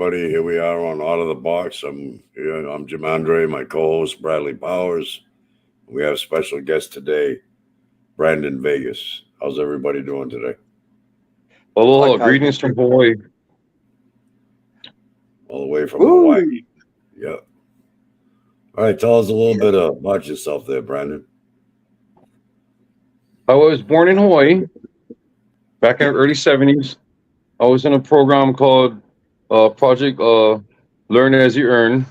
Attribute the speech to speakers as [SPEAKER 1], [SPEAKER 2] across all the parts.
[SPEAKER 1] everybody. Here we are on Out of the Box. I'm Jim Andre, my co-host Bradley Powers. We have a special guest today, Brandon Vegas. How's everybody doing today?
[SPEAKER 2] Aloha, greetings from Hawaii.
[SPEAKER 1] All the way from Hawaii. Yeah. All right, tell us a little bit about yourself there, Brandon.
[SPEAKER 2] I was born in Hawaii back in the early 70s. I was in a program called Project Learn as You Earn.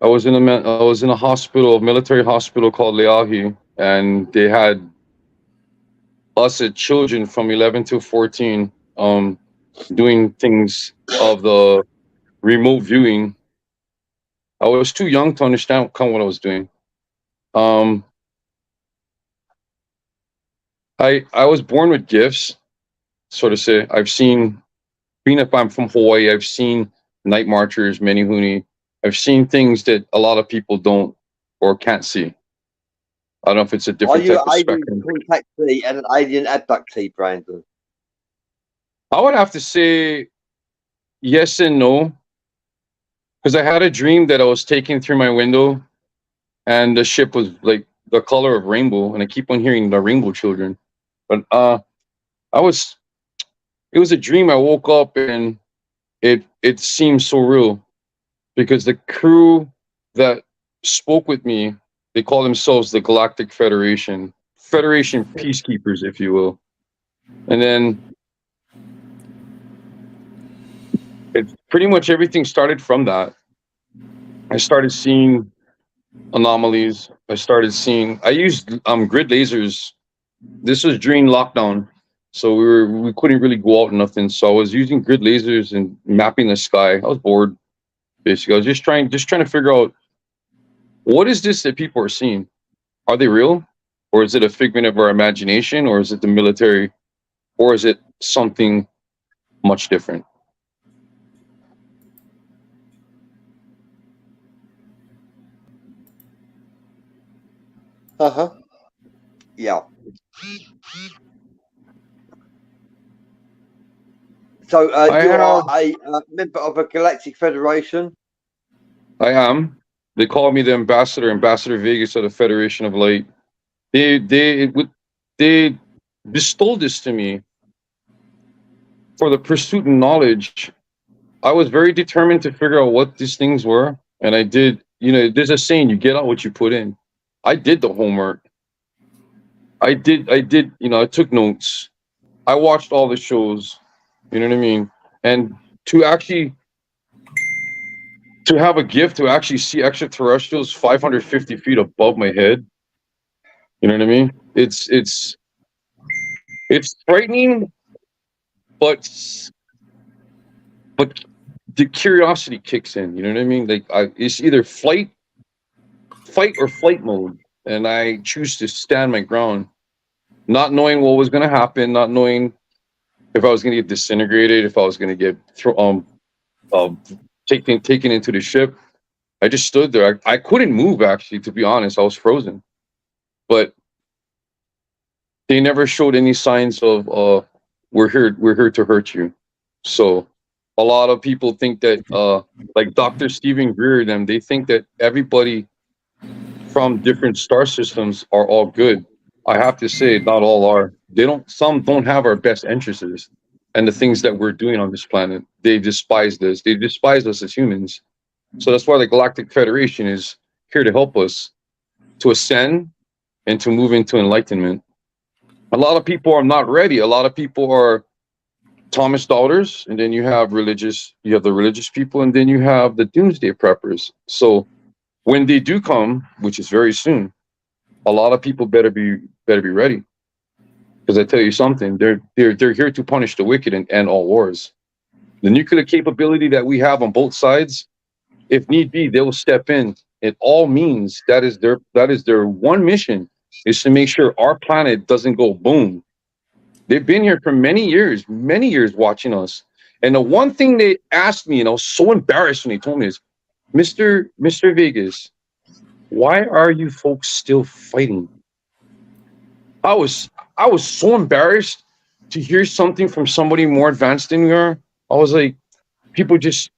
[SPEAKER 2] I was in a hospital, a military hospital called Leahi, and they had us as children from 11 to 14 doing things of the remote viewing. I was too young to understand kind of what I was doing. Um, I was born with gifts, so to say. Being if I'm from Hawaii, I've seen night marchers, menehune. I've seen things that a lot of people don't or can't see. I don't know if it's a different type of spectrum.
[SPEAKER 3] Are you an alien contactee and an alien abductee, Brandon?
[SPEAKER 2] I would have to say yes and no, because I had a dream that I was taking through my window, and the ship was like the color of rainbow, and I keep on hearing the rainbow children. But it was a dream. I woke up and it seemed so real, because the crew that spoke with me, they call themselves the Galactic Federation peacekeepers, if you will. And then pretty much everything started from that. I started seeing anomalies. I used grid lasers. This was during lockdown, so we couldn't really go out or nothing. So I was using grid lasers and mapping the sky. I was bored, basically. I was just trying to figure out, what is this that people are seeing? Are they real? Or is it a figment of our imagination? Or is it the military? Or is it something much different?
[SPEAKER 3] Yeah. So you are a member of a Galactic Federation?
[SPEAKER 2] I am. They call me the Ambassador Vegas of the Federation of Light. They bestowed this to me for the pursuit of knowledge. I was very determined to figure out what these things were, and I did. There's a saying: you get out what you put in. I did the homework. I did. I took notes. I watched all the shows. You know what I mean? And to have a gift to actually see extraterrestrials 550 feet above my head. You know what I mean? It's frightening, but the curiosity kicks in. You know what I mean? Like it's either fight or flight mode, and I choose to stand my ground, not knowing what was going to happen, not knowing if I was going to get disintegrated, if I was going to get taken into the ship. I just stood there. I couldn't move, actually, to be honest. I was frozen. But they never showed any signs of we're here to hurt you. So a lot of people think that like Dr. Stephen Greer, they think that everybody from different star systems are all good. I have to say, not all are. Some don't have our best interests and the things that we're doing on this planet. They despise this. They despise us as humans. So that's why the Galactic Federation is here to help us to ascend and to move into enlightenment. A lot of people are not ready. A lot of people are Thomas doubters, and then you have the religious people, and then you have the doomsday preppers. So when they do come, which is very soon, a lot of people better be ready. Because I tell you something, they're here to punish the wicked and end all wars. The nuclear capability that we have on both sides, if need be, they will step in. It all means that is their one mission, is to make sure our planet doesn't go boom. They've been here for many years watching us. And the one thing they asked me, and I was so embarrassed when they told me, is, Mr. Vegas, why are you folks still fighting? I was so embarrassed to hear something from somebody more advanced than we are. I was like, people just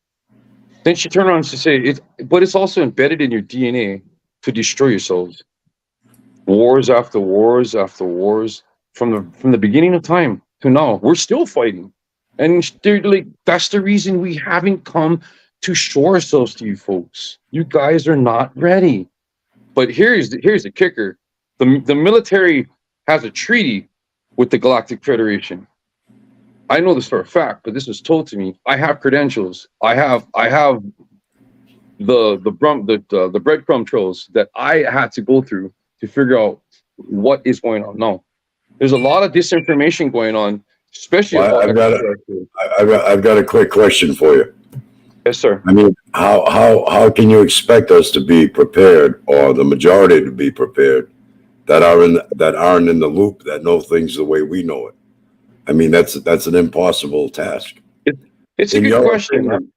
[SPEAKER 2] Then she turned around and she said, but it's also embedded in your DNA to destroy yourselves. Wars after wars after wars, from the beginning of time to now, we're still fighting, and they're like, that's the reason we haven't come to show ourselves to you folks. You guys are not ready. But here's the kicker: the military has a treaty with the Galactic Federation. I know this for a fact, but this was told to me. I have credentials. I have the breadcrumb trails that I had to go through to figure out what is going on. Now, there's a lot of disinformation going on, especially
[SPEAKER 1] Well,
[SPEAKER 2] about
[SPEAKER 1] I've got a quick question for you.
[SPEAKER 2] Yes, sir.
[SPEAKER 1] I mean, how can you expect us to be prepared, or the majority to be prepared, that aren't in the loop, that know things the way we know it? I mean, that's an impossible task.
[SPEAKER 2] It's a good question.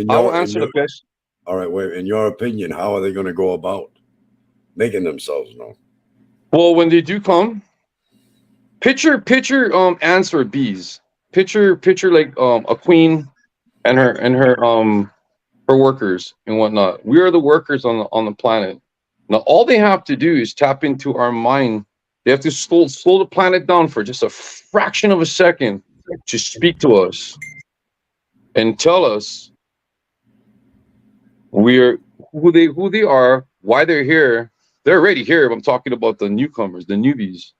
[SPEAKER 2] I will answer the question.
[SPEAKER 1] All right, wait. In your opinion, how are they going to go about making themselves known?
[SPEAKER 2] Well, when they do come, picture ants or bees. Picture like a queen and her workers and whatnot. We are the workers on the planet. Now, all they have to do is tap into our mind. They have to slow the planet down for just a fraction of a second to speak to us and tell us we're who they are, why they're here. They're already here. I'm talking about the newcomers, the newbies.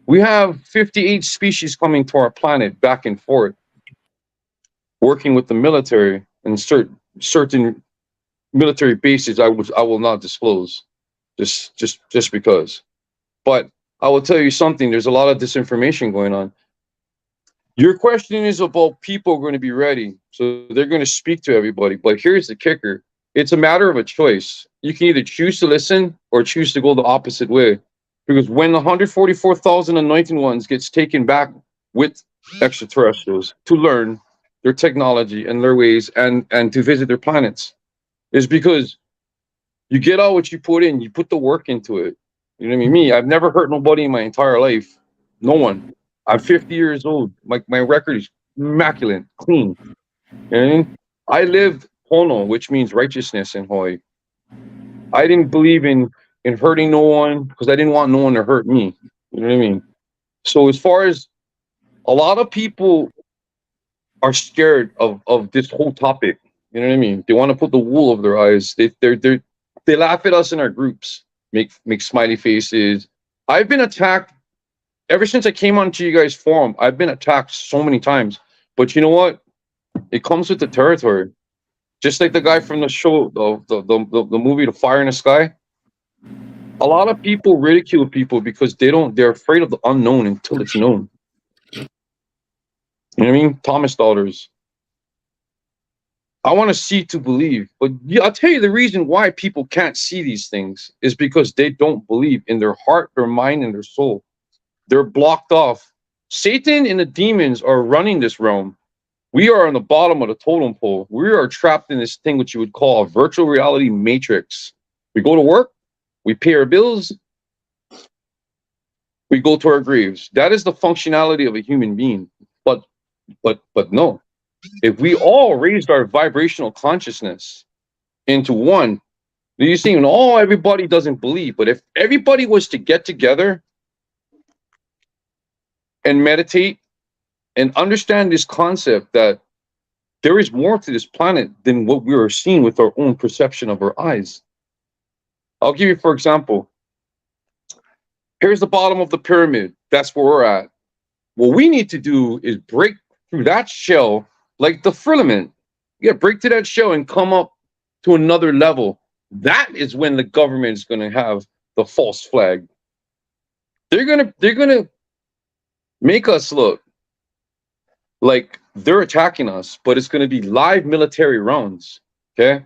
[SPEAKER 2] We have 58 species coming to our planet back and forth, working with the military and certain military bases. I will not disclose, just because. But I will tell you something. There's a lot of disinformation going on. Your question is about people going to be ready, so they're going to speak to everybody. But here's the kicker: it's a matter of a choice. You can either choose to listen or choose to go the opposite way. Because when the 144,000 anointed ones gets taken back with extraterrestrials to learn their technology and their ways and to visit their planets, is because you get out what you put in. You put the work into it. You know what I mean? Me, I've never hurt nobody in my entire life. No one. I'm 50 years old. My record is immaculate, clean. You know what I mean? I lived Hono, which means righteousness in Hawaii. I didn't believe in hurting no one because I didn't want no one to hurt me. You know what I mean? So as far as a lot of people are scared of this whole topic, you know what I mean? They want to put the wool over their eyes. They laugh at us in our groups, make smiley faces. I've been attacked ever since I came onto you guys' forum. I've been attacked so many times. But you know what? It comes with the territory. Just like the guy from the show, the movie The Fire in the Sky. A lot of people ridicule people because they're afraid of the unknown until it's known. You know what I mean? Thomas daughters. I want to see to believe. But yeah, I'll tell you the reason why people can't see these things is because they don't believe in their heart, their mind, and their soul. They're blocked off. Satan and the demons are running this realm. We are on the bottom of the totem pole. We are trapped in this thing which you would call a virtual reality matrix. We go to work, we pay our bills, we go to our graves. That is the functionality of a human being. But no. If we all raised our vibrational consciousness into one, you see, everybody doesn't believe, but if everybody was to get together and meditate and understand this concept that there is more to this planet than what we are seeing with our own perception of our eyes. I'll give you, for example, here's the bottom of the pyramid. That's where we're at. What we need to do is break through that shell like the firmament. Yeah, break to that shell and come up to another level. That is when the government is going to have the false flag. They're gonna make us look like they're attacking us, but it's going to be live military rounds. Okay,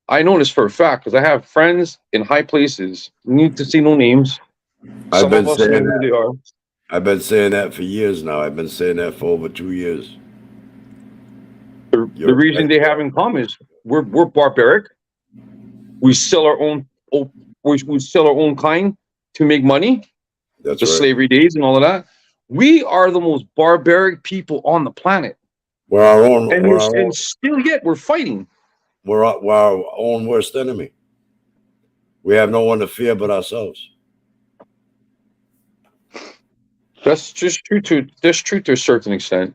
[SPEAKER 2] I know this for a fact because I have friends in high places. Need to see no names.
[SPEAKER 1] I've been saying that. I've been saying that for years now. I've been saying that for over 2 years.
[SPEAKER 2] The reason they have in common is we're barbaric. We sell our own. We sell our own kind to make money.
[SPEAKER 1] That's
[SPEAKER 2] the
[SPEAKER 1] right.
[SPEAKER 2] Slavery days and all of that. We are the most barbaric people on the planet.
[SPEAKER 1] We're our own.
[SPEAKER 2] And still yet we're fighting.
[SPEAKER 1] we're our own worst enemy. We have no one to fear but ourselves.
[SPEAKER 2] That's true to a certain extent.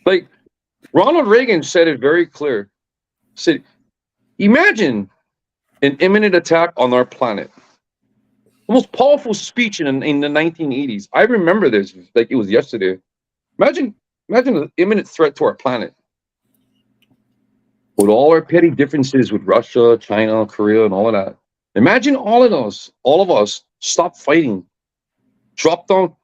[SPEAKER 2] Like Ronald Reagan said it very clear. Said, imagine an imminent attack on our planet. The most powerful speech in the 1980s. I remember this like it was yesterday. Imagine an imminent threat to our planet. With all our petty differences with Russia, China, Korea, and all of that. Imagine all of us stop fighting, drop down,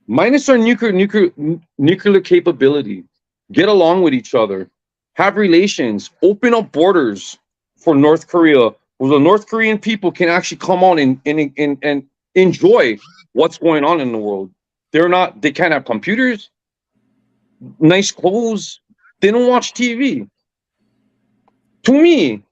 [SPEAKER 2] minus our nuclear capability, get along with each other, have relations, open up borders for North Korea, where the North Korean people can actually come on and enjoy what's going on in the world. They can't have computers, nice clothes, they don't watch TV. To me,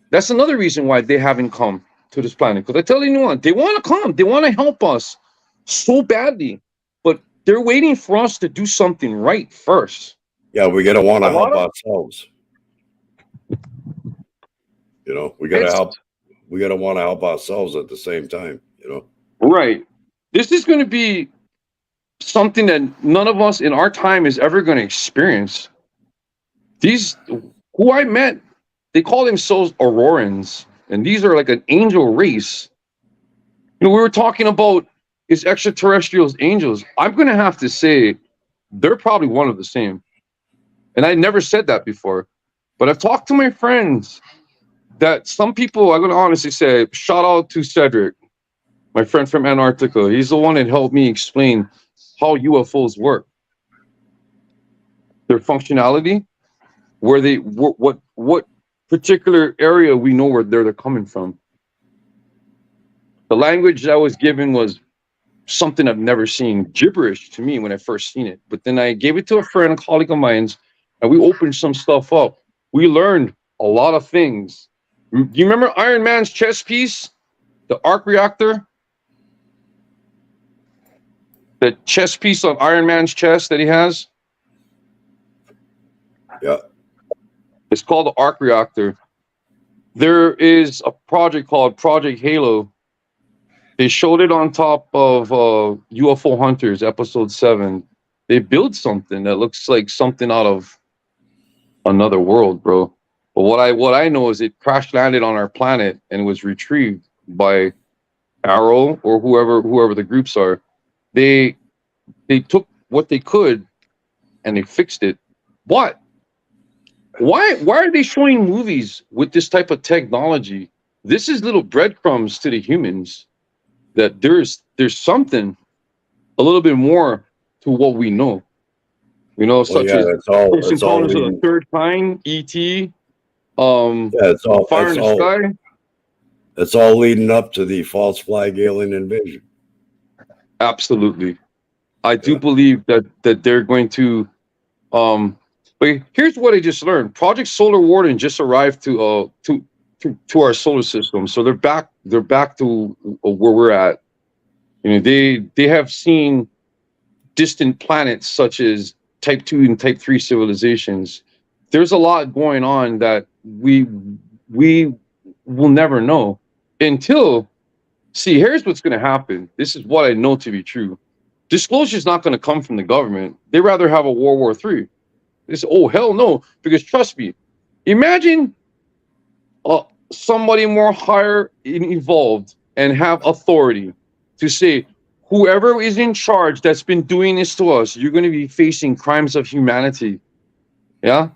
[SPEAKER 2] that's another reason why they haven't come to this planet. Because I tell you what, they want to come, they want to help us so badly, but they're waiting for us to do something right first.
[SPEAKER 1] Yeah, we gotta want to help ourselves. You know, we gotta want to help ourselves at the same time, you know.
[SPEAKER 2] Right. This is going to be something that none of us in our time is ever going to experience. These who I met, they call themselves Aurorans, and these are like an angel race. You know, we were talking about is extraterrestrials angels. I'm going to have to say they're probably one of the same. And I never said that before, but I've talked to my friends that some people, I'm going to honestly say, shout out to Cedric, my friend from Antarctica. He's the one that helped me explain how UFOs work, their functionality, where they, what particular area we know where they're coming from. The language I was given was something I've never seen, gibberish to me when I first seen it. But then I gave it to a friend, a colleague of mine, and we opened some stuff up. We learned a lot of things. Do you remember Iron Man's chess piece, the arc reactor? The chess piece of Iron Man's chest that he has?
[SPEAKER 1] Yeah.
[SPEAKER 2] It's called the arc reactor. There is a project called Project Halo. They showed it on top of UFO Hunters, episode 7. They built something that looks like something out of another world, bro. But what I know is it crash landed on our planet and was retrieved by Arrow or whoever the groups are. They took what they could and they fixed it. What? Why are they showing movies with this type of technology? This is little breadcrumbs to the humans that there's something a little bit more to what we know. You know, such as Close Encounters of the Third Kind, E.T., Fire in the Sky.
[SPEAKER 1] It's all leading up to the false flag alien invasion.
[SPEAKER 2] Absolutely. I do believe that they're going to but here's what I just learned. Project Solar Warden just arrived to our solar system. So they're back to where we're at. You know, they have seen distant planets such as Type 2 and Type 3 civilizations. There's a lot going on that we will never know until, see, here's what's going to happen. This is what I know to be true. Disclosure is not going to come from the government. They rather have a World War III. They say, oh, hell no, because trust me, imagine somebody more higher evolved and have authority to say, whoever is in charge that's been doing this to us, you're going to be facing crimes of humanity. Yeah?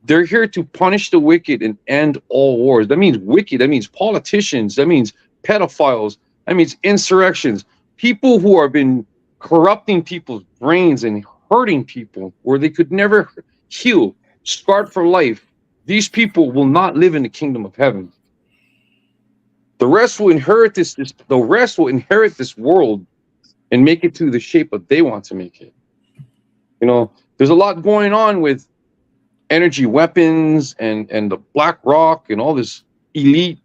[SPEAKER 2] They're here to punish the wicked and end all wars. That means wicked. That means politicians. That means pedophiles. That means insurrections. People who have been corrupting people's brains and hurting people where they could never heal, scarred for life. These people will not live in the kingdom of heaven. The rest will inherit the rest will inherit this world and make it to the shape that they want to make it. You know, there's a lot going on with energy weapons and the Black Rock and all this elite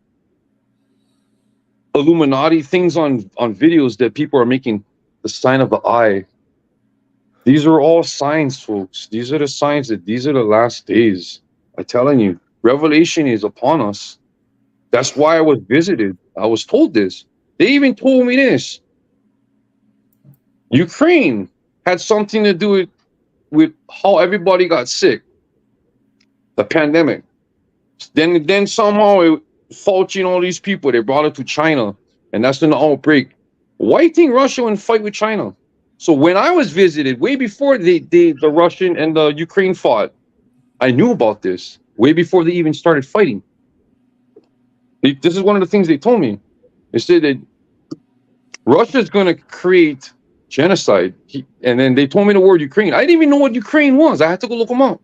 [SPEAKER 2] Illuminati things on videos that people are making the sign of the eye. These are all signs, folks. These are the signs that these are the last days. I'm telling you, Revelation is upon us. That's why I was visited. I was told this. They even told me this. Ukraine had something to do with how everybody got sick. The pandemic. Then somehow Fauci and all these people, they brought it to China, and that's when the outbreak. Why do you think Russia would fight with China? So when I was visited, way before the Russian and the Ukraine fought, I knew about this way before they even started fighting. This is one of the things they told me. They said that Russia's going to create genocide, and then they told me the word Ukraine. I didn't even know what Ukraine was. I had to go look them up.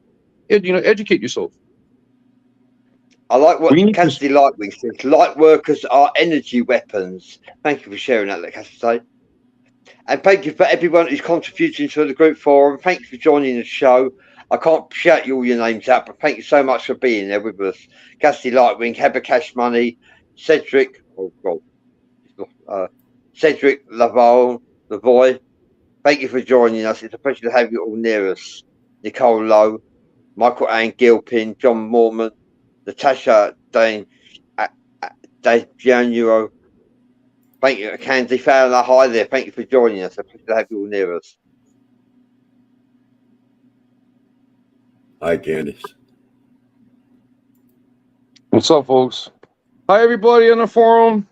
[SPEAKER 2] Educate yourself.
[SPEAKER 3] I like what Cassidy Lightwing says. Light workers are energy weapons. Thank you for sharing that, Cassidy. And thank you for everyone who's contributing to the group forum. Thank you for joining the show. I can't shout you all your names out, but thank you so much for being there with us. Cassidy Lightwing, Heber Cash Money, Cedric, Cedric Lavoy. Thank you for joining us. It's a pleasure to have you all near us. Nicole Lowe, Michael Ann Gilpin, John Mormon, Natasha Gianuro. Thank you, Candy Fowler. Hi there. Thank you for joining us. A pleasure to have you all near us.
[SPEAKER 1] Hi, Candice.
[SPEAKER 2] What's up, folks? Hi, everybody on the forum.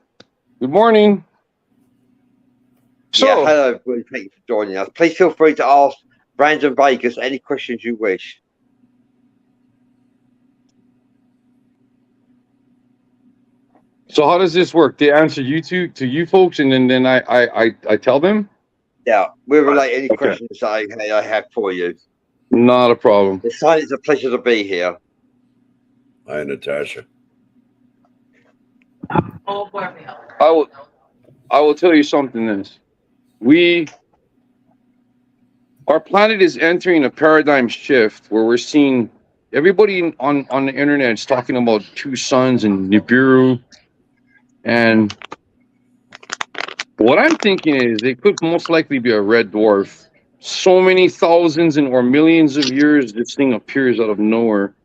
[SPEAKER 2] Good morning. So,
[SPEAKER 3] yeah, hello, everybody. Thank you for joining us. Please feel free to ask Brandon Vegas any questions you wish.
[SPEAKER 2] So how does this work? They answer to you folks, and then I tell them?
[SPEAKER 3] Yeah, we'll relay any questions that I have for you.
[SPEAKER 2] Not a problem.
[SPEAKER 3] It's a pleasure to be here.
[SPEAKER 1] Hi, Natasha.
[SPEAKER 2] I will tell you something. Our planet is entering a paradigm shift where we're seeing everybody on the internet is talking about two suns and Nibiru. And what I'm thinking is it could most likely be a red dwarf. So many thousands or millions of years, this thing appears out of nowhere.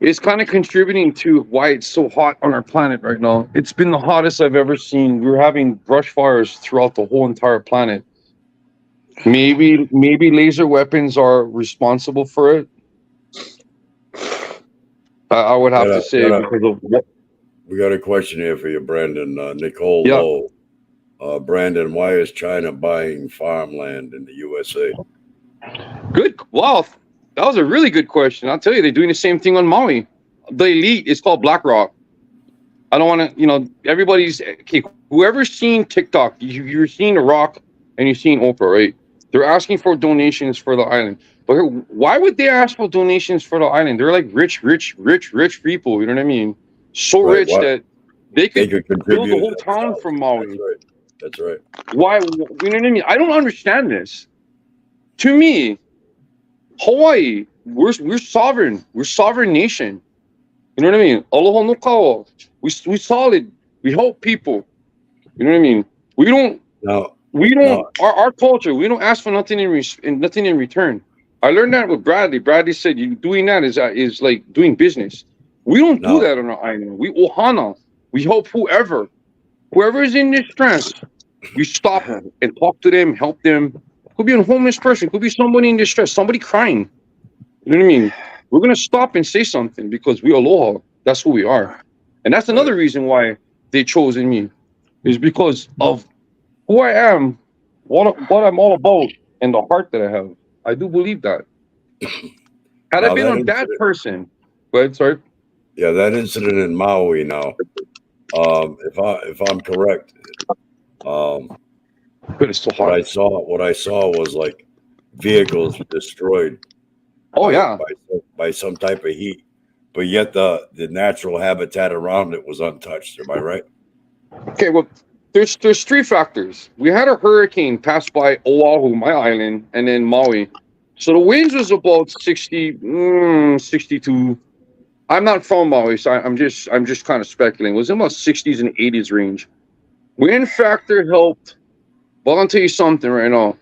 [SPEAKER 2] It's kind of contributing to why it's so hot on our planet right now. It's been the hottest I've ever seen. We're having brush fires throughout the whole entire planet. Maybe laser weapons are responsible for it. I would have to say because of what.
[SPEAKER 1] We got a question here for you, Brandon. Nicole Lowe. Brandon, why is China buying farmland in the USA?
[SPEAKER 2] Good. Wow. That was a really good question. I'll tell you, they're doing the same thing on Maui. The elite is called BlackRock. I don't want to, everybody's, okay, whoever's seen TikTok, you're seeing The Rock and you're seeing Oprah, right? They're asking for donations for the island. But why would they ask for donations for the island? They're like rich people, you know what I mean? So rich that they could build the whole town from Maui.
[SPEAKER 1] That's right.
[SPEAKER 2] Why, you know what I mean? I don't understand this. To me, Hawaii, we're sovereign. We're sovereign nation. You know what I mean? Aloha no kawa. We solid. We help people. You know what I mean? We don't. Our culture. We don't ask for nothing in return. I learned that with Bradley. Bradley said, "You doing that is like doing business." We don't do that on our island. We ohana. We help whoever is in distress. We stop and talk to them, help them. Could be a homeless person. Could be somebody in distress. Somebody crying. You know what I mean? We're gonna stop and say something because we aloha. That's who we are, and that's another reason why they chosen me, is because of who I am, what I'm all about, and the heart that I have. I do believe that. Had I been a bad person, but sorry.
[SPEAKER 1] Yeah, that incident in Maui now. If I'm correct,
[SPEAKER 2] but it's so hard.
[SPEAKER 1] What I saw was like vehicles destroyed.
[SPEAKER 2] Oh yeah,
[SPEAKER 1] by some type of heat, but yet the natural habitat around it was untouched. Am I right?
[SPEAKER 2] Okay, well, there's three factors. We had a hurricane pass by Oahu, my island, and then Maui. So the winds was about 60, 62. I'm not from Maui, so I'm just kind of speculating. It was in about 60s and 80s range. Wind factor helped. But I'll tell you something right now.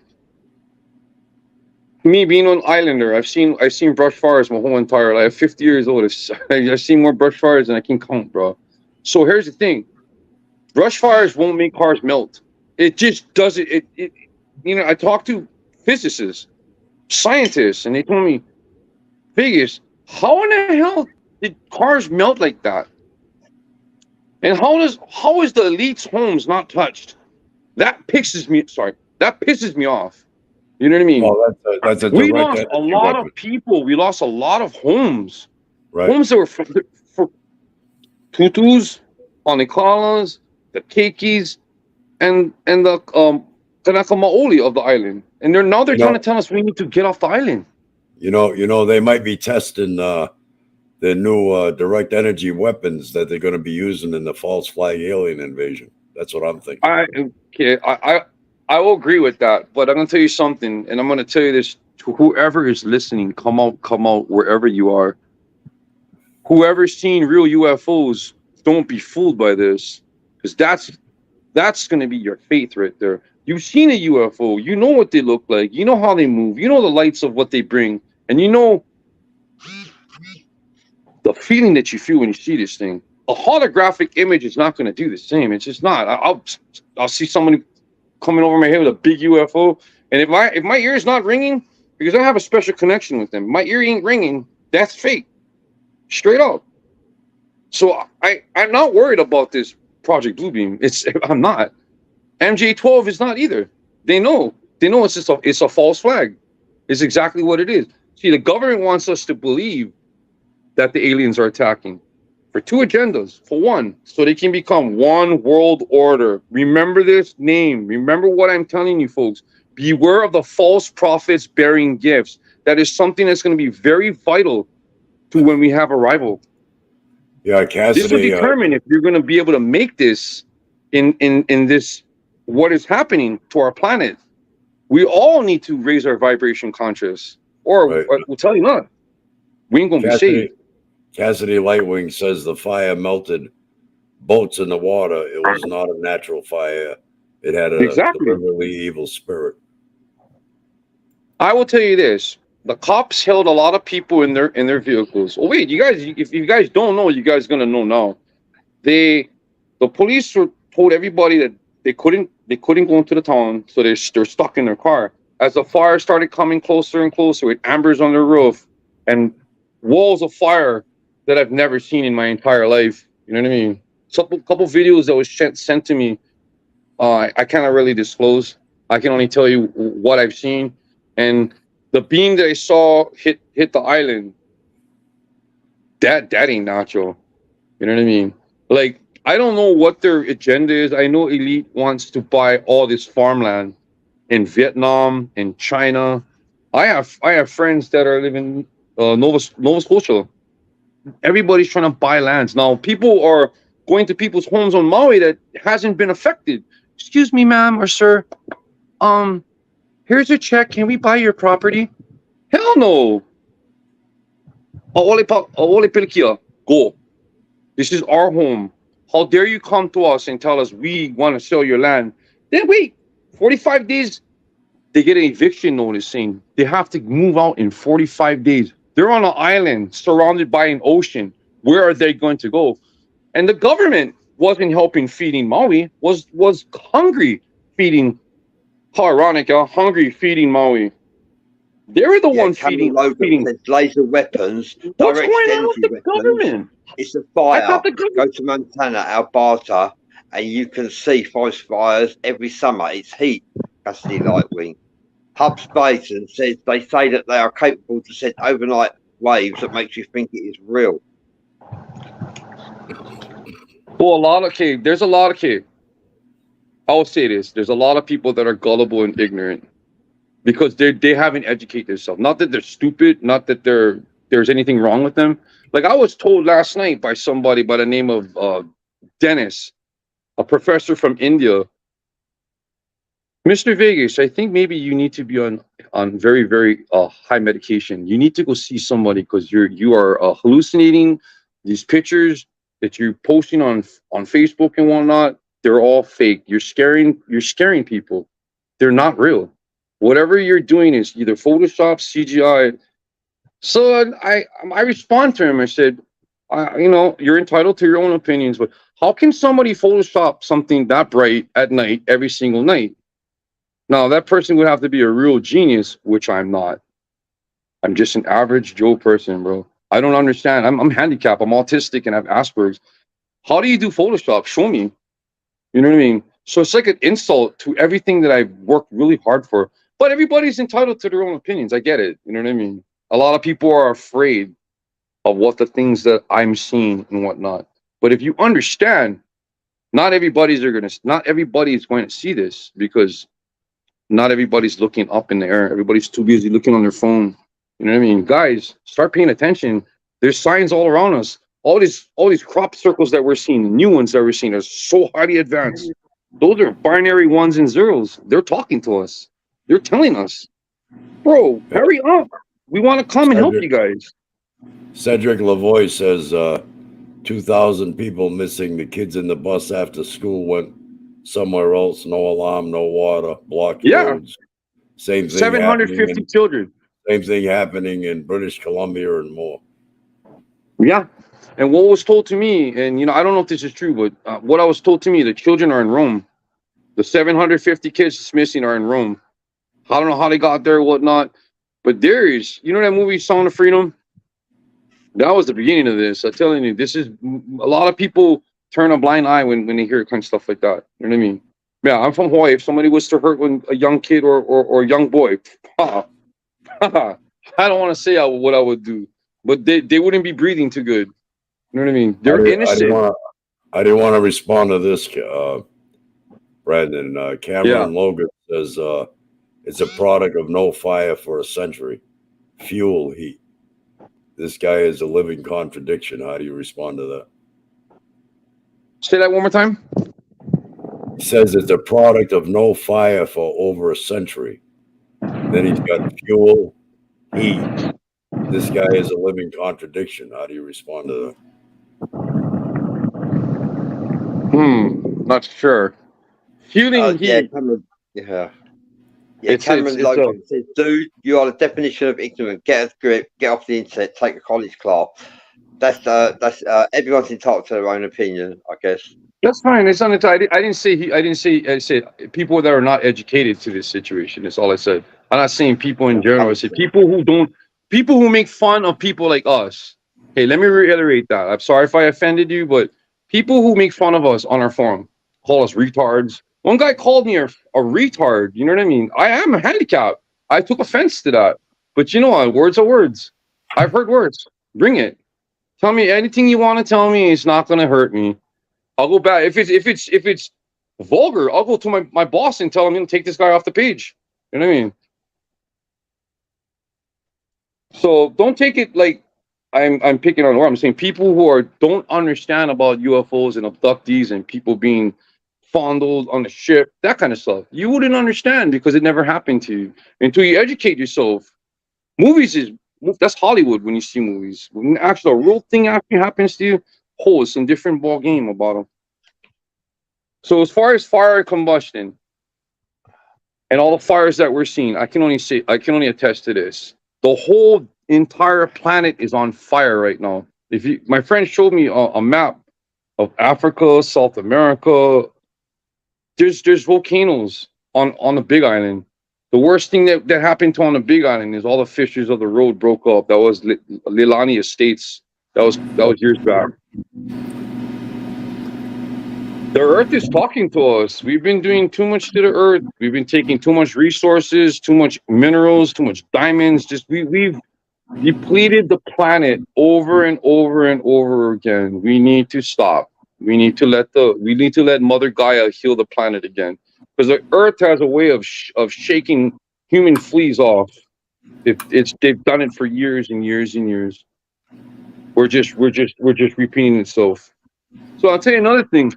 [SPEAKER 2] Me being an islander, I've seen brush fires my whole entire life. 50 years old. I've seen more brush fires than I can count, bro. So here's the thing: brush fires won't make cars melt. It just doesn't. It you know, I talked to physicists, scientists, and they told me, Vegas, how in the hell did cars melt like that? And how is the elite's homes not touched? That pisses me. Sorry, that pisses me off. You know what I mean?
[SPEAKER 1] Well, that's a
[SPEAKER 2] We
[SPEAKER 1] direct
[SPEAKER 2] lost a
[SPEAKER 1] energy
[SPEAKER 2] lot
[SPEAKER 1] weapon.
[SPEAKER 2] of people. We lost a lot of homes.
[SPEAKER 1] Right.
[SPEAKER 2] Homes that were for Tutus, Panikalas, the Keikis, and the Kanaka Maoli of the island. And they're trying to tell us we need to get off the island.
[SPEAKER 1] You know, they might be testing the new direct energy weapons that they're going to be using in the false flag alien invasion. That's what I'm thinking.
[SPEAKER 2] I will agree with that, but I'm gonna tell you something, and I'm gonna tell you this to whoever is listening. Come out wherever you are. Whoever's seen real UFOs, don't be fooled by this, because that's gonna be your faith right there. You've seen a UFO, you know what they look like, you know how they move, you know the lights of what they bring, and you know the feeling that you feel when you see this thing. A holographic image is not gonna do the same. It's just not. I'll see somebody coming over my head with a big UFO, and if my ear is not ringing, because I have a special connection with them, my ear ain't ringing, that's fake, straight up. So I'm not worried about this Project Bluebeam. I'm not. MJ12 is not either. They know it's a false flag. It's exactly what it is. See, the government wants us to believe that the aliens are attacking for two agendas. For one, so they can become one world order. Remember this name. Remember what I'm telling you, folks. Beware of the false prophets bearing gifts. That is something that's going to be very vital to when we have arrival.
[SPEAKER 1] Yeah, Cassidy.
[SPEAKER 2] This will determine if you're going to be able to make this in this, what is happening to our planet. We all need to raise our vibration conscious, or we'll tell you not. We ain't going to be saved.
[SPEAKER 1] Cassidy Lightwing says the fire melted boats in the water. It was not a natural fire. It had a deliberately evil spirit.
[SPEAKER 2] I will tell you this: the cops held a lot of people in their vehicles. Oh wait, you guys! If you guys don't know, you guys gonna know now. The police told everybody that they couldn't go into the town, so they're stuck in their car. As the fire started coming closer and closer, with embers on their roof and walls of fire that I've never seen in my entire life. You know what I mean? Couple videos that was sent to me. I cannot really disclose. I can only tell you what I've seen. And the beam that I saw hit the island. That ain't natural. You know what I mean? Like, I don't know what their agenda is. I know Elite wants to buy all this farmland in Vietnam, in China. I have friends that are living Nova Scotia. Everybody's trying to buy lands. Now, people are going to people's homes on Maui that hasn't been affected. Excuse me, ma'am or sir. Here's a check. Can we buy your property? Hell no. Go. This is our home. How dare you come to us and tell us we want to sell your land? Then wait, 45 days, they get an eviction notice saying they have to move out in 45 days. They're on an island surrounded by an ocean. Where are they going to go? And the government wasn't helping feeding Maui, was hungry feeding, how ironic, hungry feeding Maui. They were the ones feeding
[SPEAKER 3] laser weapons.
[SPEAKER 2] What's going on with the government?
[SPEAKER 3] It's a fire. Go to Montana, Alberta, and you can see forest fires every summer. It's heat. Cassidy Lightwing. Hubs Basin says they say that they are capable to send overnight waves that makes you think it is real.
[SPEAKER 2] Well, there's a lot of I will say this: there's a lot of people that are gullible and ignorant because they haven't educated themselves. Not that they're stupid, not that there's anything wrong with them. Like I was told last night by somebody by the name of Dennis, a professor from India. Mr. Vegas, I think maybe you need to be on very, very high medication. You need to go see somebody because you are hallucinating. These pictures that you're posting on Facebook and whatnot, they're all fake. You're scaring people. They're not real. Whatever you're doing is either Photoshop, CGI. So I respond to him. I said, you're entitled to your own opinions, but how can somebody Photoshop something that bright at night every single night? Now that person would have to be a real genius, which I'm not. I'm just an average Joe person, bro. I don't understand. I'm handicapped. I'm autistic and I have Asperger's. How do you do Photoshop? Show me. You know what I mean? So it's like an insult to everything that I've worked really hard for. But everybody's entitled to their own opinions. I get it. You know what I mean? A lot of people are afraid of what the things that I'm seeing and whatnot. But if you understand, not everybody's going to see this, because not everybody's looking up in the air. Everybody's too busy looking on their phone. You know what I mean? Guys, start paying attention. There's signs all around us. All these crop circles that we're seeing, the new ones that we're seeing, are so highly advanced. Those are binary ones and zeros. They're talking to us. They're telling us, bro, hurry up. We want to come and help you guys.
[SPEAKER 1] Cedric Lavoie says 2,000 people missing. The kids in the bus after school went somewhere else. No alarm, no water, blocked roads. Same thing.
[SPEAKER 2] 750 children.
[SPEAKER 1] Same thing happening in British Columbia and more.
[SPEAKER 2] Yeah. And what was told to me, and I don't know if this is true, but what I was told to me, the children are in Rome. The 750 kids that's missing are in Rome. I don't know how they got there or whatnot, but there is, that movie Sound of Freedom? That was the beginning of this. I'm telling you, this is, a lot of people turn a blind eye when they hear kind of stuff like that. You know what I mean? Yeah, I'm from Hawaii. If somebody was to hurt a young kid or a young boy, I don't want to say what I would do, but they wouldn't be breathing too good. You know what I mean? They're innocent.
[SPEAKER 1] I didn't want to respond to this, Brandon. Cameron Logan says it's a product of no fire for a century. Fuel heat. This guy is a living contradiction. How do you respond to that?
[SPEAKER 2] Say that one more time.
[SPEAKER 1] He says it's a product of no fire for over a century. Then he's got fuel, heat. This guy is a living contradiction. How do you respond to that?
[SPEAKER 2] Not sure. Fueling heat.
[SPEAKER 3] Cameron Logan says, dude, you are the definition of ignorant. Get a grip, get off the internet, take a college class. That's everyone's entitled to their own opinion, I guess.
[SPEAKER 2] That's fine. It's not. I didn't say. I said people that are not educated to this situation. That's all I said. I'm not saying people in general. I said people who make fun of people like us. Hey, let me reiterate that. I'm sorry if I offended you, but people who make fun of us on our forum, call us retards. One guy called me a retard. You know what I mean? I am a handicap. I took offense to that. But you know what? Words are words. I've heard words. Bring it. Tell me anything you want to tell me. It's not going to hurt me. I'll go back. If it's vulgar, I'll go to my boss and tell him to take this guy off the page. You know what I mean? So don't take it like I'm picking on. I'm saying people who don't understand about UFOs and abductees and people being fondled on the ship, that kind of stuff. You wouldn't understand because it never happened to you until you educate yourself. That's Hollywood when you see movies. When actually a real thing actually happens to you, it's a different ball game about them. So as far as fire and combustion and all the fires that we're seeing, I can only attest to this. The whole entire planet is on fire right now. My friend showed me a map of Africa, South America. There's volcanoes on the Big Island. The worst thing that happened on the Big Island is all the fissures of the road broke up. That was Leilani Estates. That was years back. The Earth is talking to us. We've been doing too much to the Earth. We've been taking too much resources, too much minerals, too much diamonds. We've depleted the planet over and over and over again. We need to stop. We need to let Mother Gaia heal the planet again, because the Earth has a way of shaking human fleas off. They've done it for years and years and years. We're just repeating itself. So I'll tell you another thing.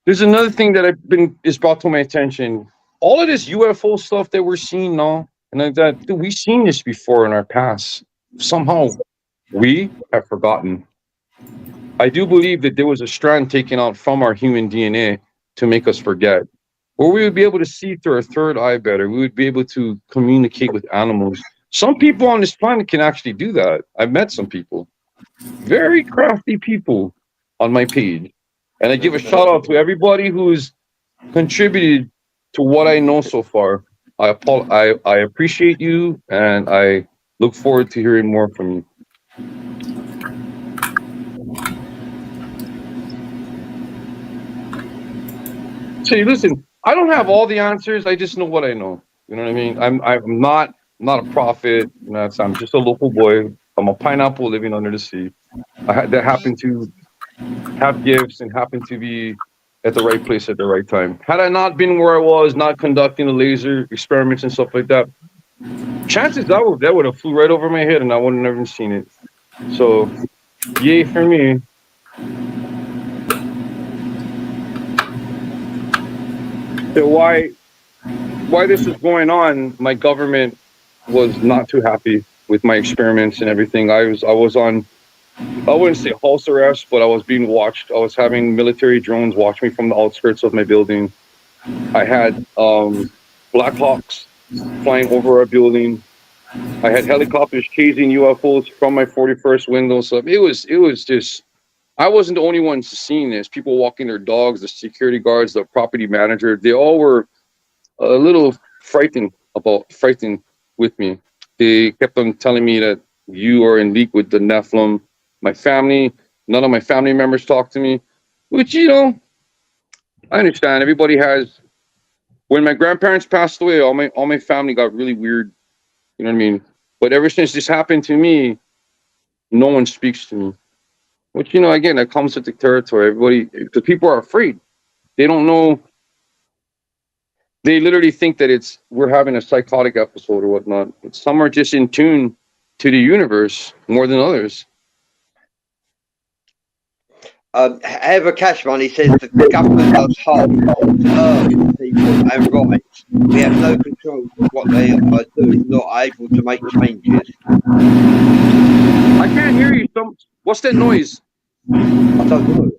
[SPEAKER 2] There's another thing that is brought to my attention. All of this UFO stuff that we're seeing now, and like that, dude, we've seen this before in our past. Somehow we have forgotten. I do believe that there was a strand taken out from our human DNA to make us forget. or we would be able to see through our third eye better. We would be able to communicate with animals. Some people on this planet can actually do that. I've met some people, very crafty people on my page. And I give a shout out to everybody who's contributed to what I know so far. I appreciate you, and I look forward to hearing more from you. See, listen, I don't have all the answers. I just know what I know. You know what I mean? I'm not a prophet. You know, I'm just a local boy. I'm a pineapple living under the sea. That happen to have gifts and happen to be at the right place at the right time. Had I not been where I was, not conducting the laser experiments and stuff like that, chances that would have flew right over my head and I would have never seen it. So, yay for me. So why this is going on? My government was not too happy with my experiments and everything. I was on, I wouldn't say house arrest, but I was being watched. I was having military drones watch me from the outskirts of my building. I had Black Hawks flying over our building. I had helicopters chasing UFOs from my 41st window. So it was just, I wasn't the only one seeing this. People walking their dogs, the security guards, the property manager, they all were a little frightened with me. They kept on telling me that you are in league with the Nephilim. My family, none of my family members talked to me, which, you know, I understand. Everybody has, when my grandparents passed away, all my family got really weird. You know what I mean? But ever since this happened to me, no one speaks to me. Which, you know, again, that comes with the territory. Everybody, because people are afraid. They don't know. They literally think that we're having a psychotic episode or whatnot. But some are just in tune to the universe more than others.
[SPEAKER 3] However, Cash Money says that the government does harm to people and rights. We have no control of what they are doing, not able to make changes.
[SPEAKER 2] I can't hear you. What's that noise?
[SPEAKER 3] I don't know.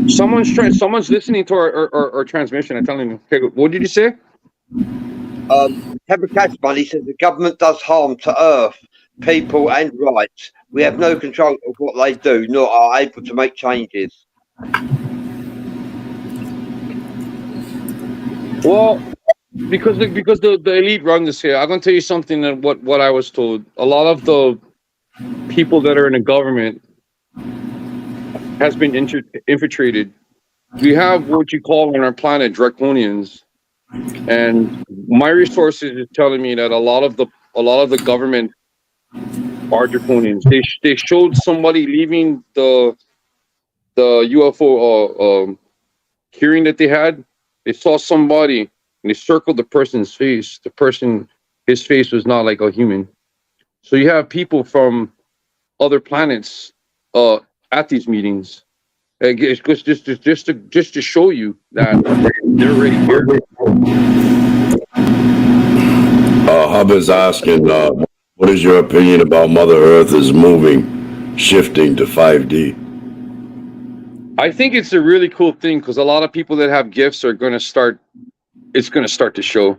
[SPEAKER 2] Someone's listening to our transmission and telling me. Okay, what did you say?
[SPEAKER 3] However, Cash Money says the government does harm to Earth, people and rights. We have no control of what they do, nor are able to make changes.
[SPEAKER 2] Well, because the elite run this here, I'm gonna tell you something that what I was told. A lot of the people that are in the government has been infiltrated. We have what you call on our planet draconians, and my resources is telling me that a lot of the government are draconians. They showed somebody leaving the UFO hearing that they had. They saw somebody and they circled the person's face. His face was not like a human. So you have people from other planets at these meetings. It's just to show you that they're already here.
[SPEAKER 1] Hubbard's asking, what is your opinion about Mother Earth is shifting to 5D?
[SPEAKER 2] I think it's a really cool thing because a lot of people that have gifts are going to start. It's going to start to show.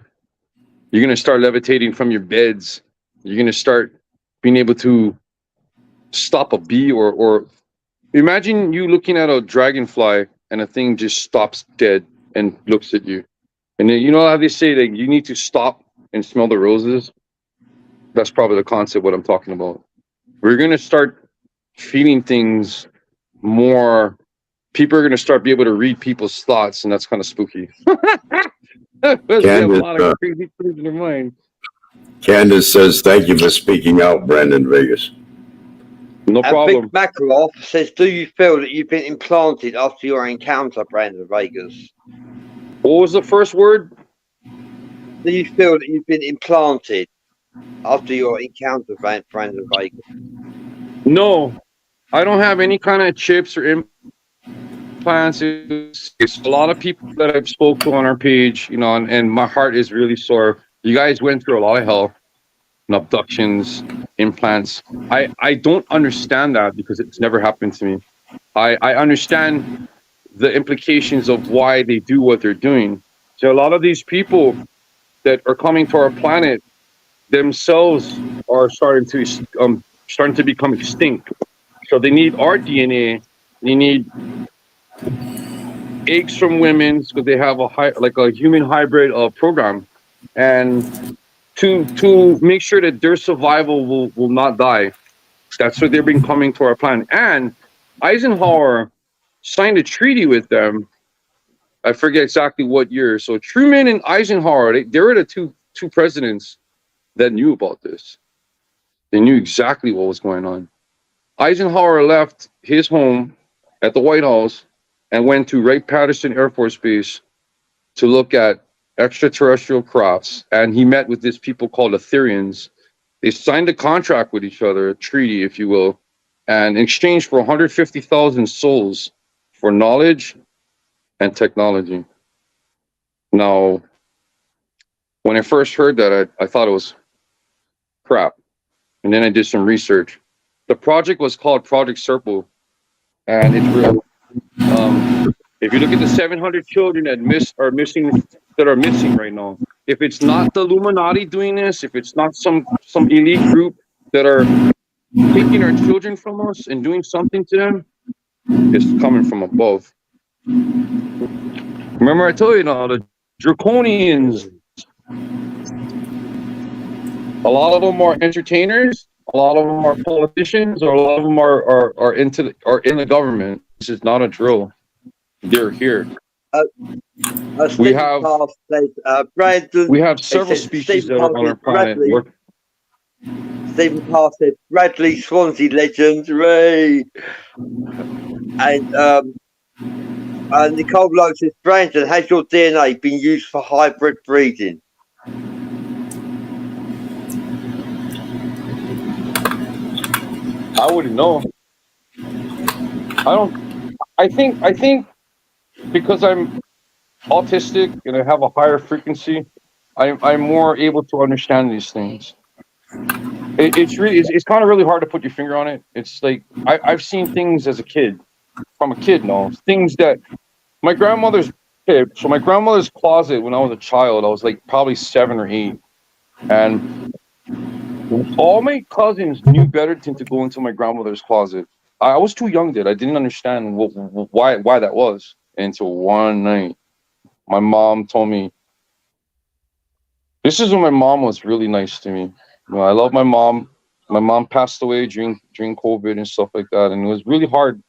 [SPEAKER 2] You're going to start levitating from your beds. You're going to start being able to stop a bee or imagine you looking at a dragonfly and a thing just stops dead and looks at you. And then, you know how they say that you need to stop and smell the roses? That's probably the concept what I'm talking about. We're going to start feeling things more. People are going to start be able to read people's thoughts, and that's kind of spooky. They have a lot of crazy things in their mind.
[SPEAKER 1] Candace says, thank you for speaking out, Brandon Vegas.
[SPEAKER 2] No problem.
[SPEAKER 3] Big Makarov says, do you feel that you've been implanted after your encounter, Brandon Vegas?
[SPEAKER 2] What was the first word?
[SPEAKER 3] Do you feel that you've been implanted after your encounter, Brandon Vegas?
[SPEAKER 2] No, I don't have any kind of chips or implants. It's a lot of people that I've spoke to on our page, you know, and my heart is really sore. You guys went through a lot of hell, and abductions, implants. I don't understand that because it's never happened to me. I understand the implications of why they do what they're doing. So a lot of these people that are coming to our planet themselves are starting to become extinct. So they need our DNA. They need eggs from women because they have a human hybrid program, and to make sure that their survival will not die. That's what they've been coming to our planet. And Eisenhower signed a treaty with them. I forget exactly what year. So Truman and Eisenhower, they were the two presidents that knew about this. They knew exactly what was going on. Eisenhower left his home at the White House and went to Wright-Patterson Air Force Base to look at extraterrestrial crafts. And he met with these people called Etherians. They signed a contract with each other, a treaty, if you will, and in exchange for 150,000 souls for knowledge and technology. Now, when I first heard that, I thought it was crap. And then I did some research. The project was called Project Serpo, and it's real. If you look at the 700 children that are missing right now, if it's not the Illuminati doing this, if it's not some elite group that are taking our children from us and doing something to them, it's coming from above. Remember I told you now, the Draconians, a lot of them are entertainers, a lot of them are politicians, or a lot of them are in the government. This is not a drill. They're here. We have several species that are on our planet.
[SPEAKER 3] Stephen Parr said Bradley Swansea legend, Ray. And Nicole Lowe says, Brandon, has your DNA been used for hybrid breeding?
[SPEAKER 2] I wouldn't know. I think because I'm autistic and I have a higher frequency, I'm more able to understand these things. It's kind of really hard to put your finger on it. It's like I've seen things as a kid, from a kid now, things that my grandmother's closet when I was a child, I was like probably 7 or 8, and all my cousins knew better than to go into my grandmother's closet. I was too young then. I didn't understand why that was until one night my mom told me. This is when my mom was really nice to me. You know, I love my mom. My mom passed away during COVID and stuff like that, and it was really hard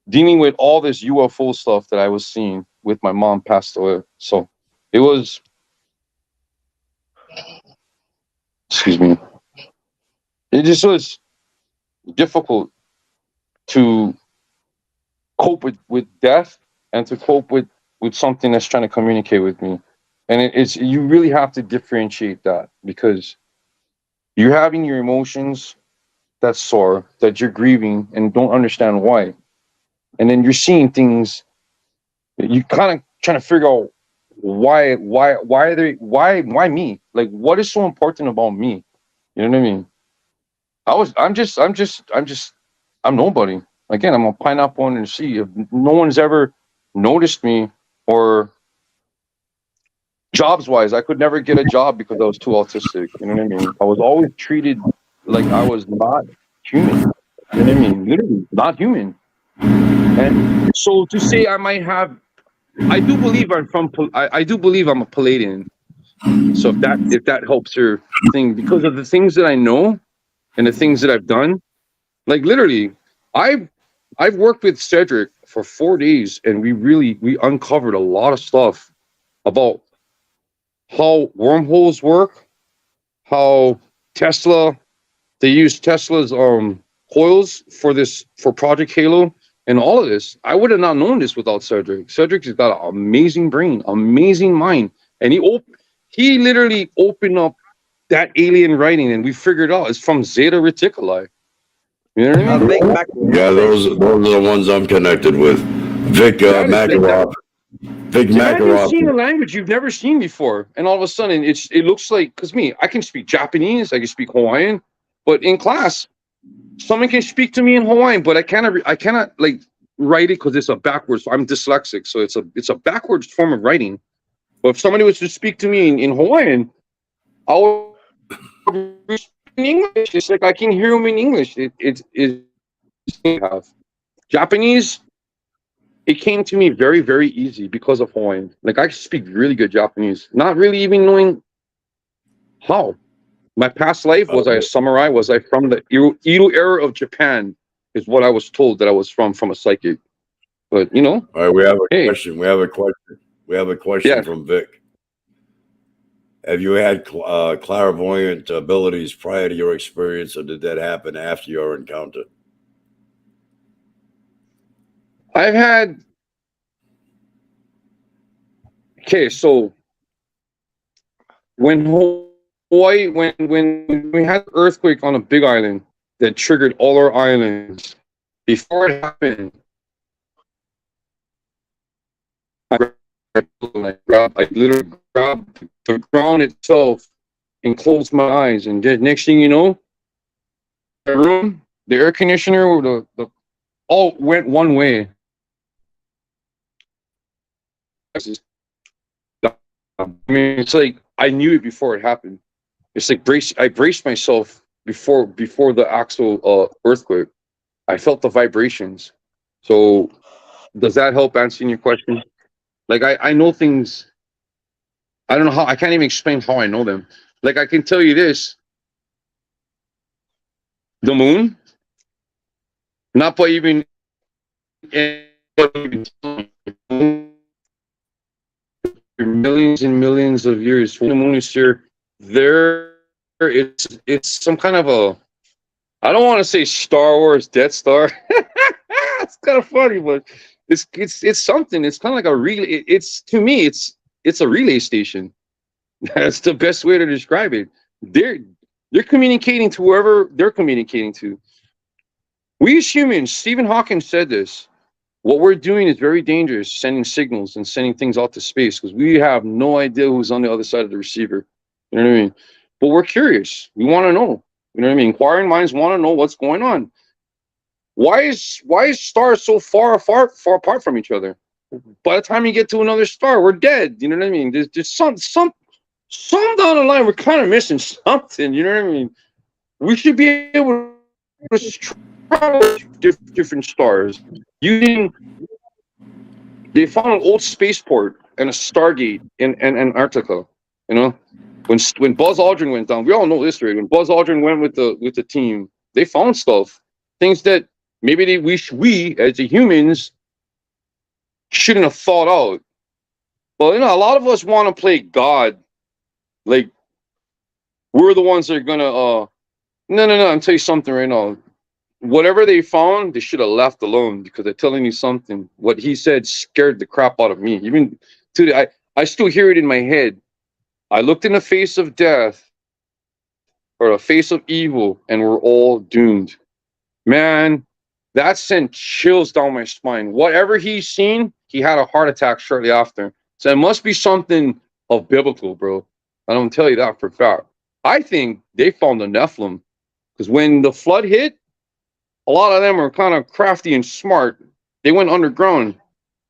[SPEAKER 2] dealing with all this UFO stuff that I was seeing with my mom passed away. So it was, excuse me, it just was difficult to cope with death and to cope with something that's trying to communicate with me. And it's you really have to differentiate that, because you're having your emotions that's sore, that you're grieving and don't understand why. And then you're seeing things that you kind of trying to figure out why me? Like, what is so important about me? You know what I mean? I'm nobody. Again, I'm a pineapple in the sea. If no one's ever noticed me, or jobs wise, I could never get a job because I was too autistic. You know what I mean? I was always treated like I was not human. You know what I mean? Literally not human. And so to say I might have, I do believe I'm a Palladian. So if that helps your thing, because of the things that I know and the things that I've done, like literally, I've worked with Cedric for 4 days, and we uncovered a lot of stuff about how wormholes work, how they use Tesla's coils for Project Halo, and all of this. I would have not known this without Cedric. Cedric has got an amazing brain, amazing mind, and he literally opened up that alien writing, and we figured out it's from Zeta Reticuli. You know what I mean?
[SPEAKER 1] Yeah, those are the ones I'm connected with. Vic Makarov. Vic Makarov.
[SPEAKER 2] You've seen a language you've never seen before, and all of a sudden it looks like, because I can speak Japanese, I can speak Hawaiian, but in class, someone can speak to me in Hawaiian, but I cannot like write it because it's a backwards. I'm dyslexic, so it's a backwards form of writing. But if somebody was to speak to me in Hawaiian, I would speak in English. It's like I can hear them in English. It's Japanese. It came to me very, very easy because of Hawaiian. Like I speak really good Japanese, not really even knowing how. My past life, was I a samurai? Was I from the Edo era of Japan? Is what I was told that I was from a psychic. But you know,
[SPEAKER 1] All right, we have a question. We have a question from Vic. Have you had clairvoyant abilities prior to your experience, or did that happen after your encounter?
[SPEAKER 2] I've had. Okay, so when Hawaii, when we had the earthquake on a big island that triggered all our islands, before it happened, I literally grabbed the ground itself and closed my eyes, and the next thing you know, the room, the air conditioner, or the all went one way. I mean, it's like I knew it before it happened. It's like I braced myself before the actual earthquake. I felt the vibrations. So does that help answering your question? Like I know things. I don't know how. I can't even explain how I know them. Like I can tell you this: the moon, not by even millions and millions of years. When the moon is here, it's some kind of a. I don't want to say Star Wars Death Star. It's kind of funny, but it's something. It's kind of like a relay. It's to me, it's a relay station. That's the best way to describe it. They're communicating to whoever they're communicating to. We as humans, Stephen Hawking said this. What we're doing is very dangerous, sending signals and sending things out to space because we have no idea who's on the other side of the receiver. You know what I mean? But we're curious. We want to know. You know what I mean? Inquiring minds want to know what's going on. Why is stars so far apart from each other? By the time you get to another star, we're dead. You know what I mean? There's some down the line we're kind of missing something. You know what I mean? We should be able to travel different stars using. They found an old spaceport and a Stargate in Antarctica. You know, when Buzz Aldrin went down, we all know this, right? When Buzz Aldrin went with the team, they found stuff, things that maybe we as the humans shouldn't have thought out. But you know, a lot of us want to play God, like we're the ones that are gonna. No. I'll tell you something right now. Whatever they found, they should have left alone because they're telling you something. What he said scared the crap out of me. Even today, I still hear it in my head. I looked in the face of death or the face of evil, and we're all doomed. Man, that sent chills down my spine. Whatever he's seen, he had a heart attack shortly after. So it must be something of biblical, bro. I don't tell you that for a fact. I think they found the Nephilim because when the flood hit, a lot of them are kind of crafty and smart. They went underground.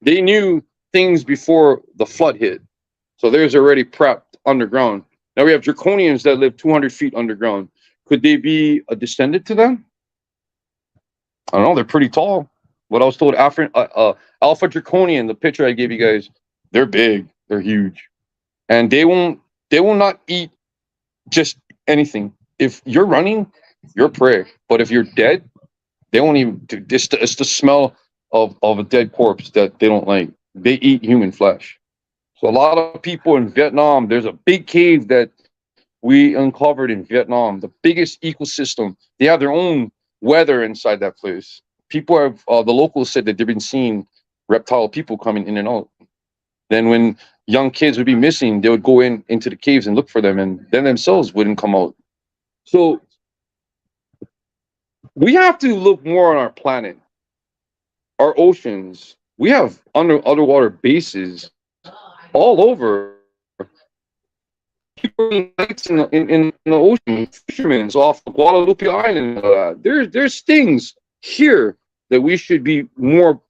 [SPEAKER 2] They knew things before the flood hit. So there's already prepped underground. Now we have draconians that live 200 feet underground. Could they be a descendant to them? I don't know. They're pretty tall. What I was told, Alpha Draconian, the picture I gave you guys, they're big. They're huge. And they will not eat just anything. If you're running, you're prey. But if you're dead, they won't even. It's the smell of a dead corpse that they don't like. They eat human flesh. So a lot of people in Vietnam, there's a big cave that we uncovered in Vietnam, the biggest ecosystem. They have their own weather inside that place. People have, the locals said that they've been seeing reptile people coming in and out. Then when young kids would be missing, they would go into the caves and look for them, and then themselves wouldn't come out. So we have to look more on our planet, our oceans. We have underwater bases all over. People in the ocean, fishermen off the Guadalupe Island. There's things here that we should be more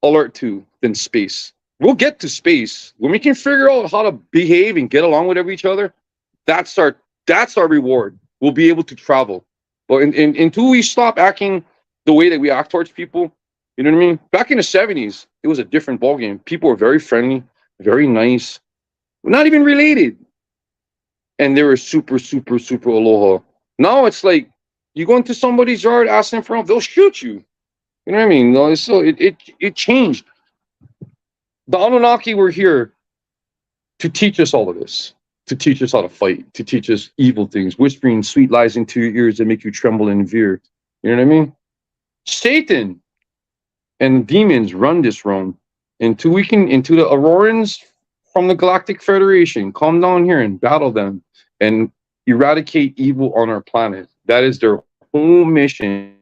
[SPEAKER 2] alert to than space. We'll get to space when we can figure out how to behave and get along with each other. That's our reward. We'll be able to travel. But until we stop acting the way that we act towards people, you know what I mean? Back in the 70s, it was a different ballgame. People were very friendly, very nice, not even related. And they were super, super, super aloha. Now it's like you go into somebody's yard, ask them for help, they'll shoot you. You know what I mean? No, so it changed. The Anunnaki were here to teach us all of this, to teach us how to fight, to teach us evil things, whispering sweet lies into your ears that make you tremble and fear. You know what I mean? Satan and demons run this realm until the Aurorans from the Galactic Federation come down here and battle them and eradicate evil on our planet. That is their whole mission.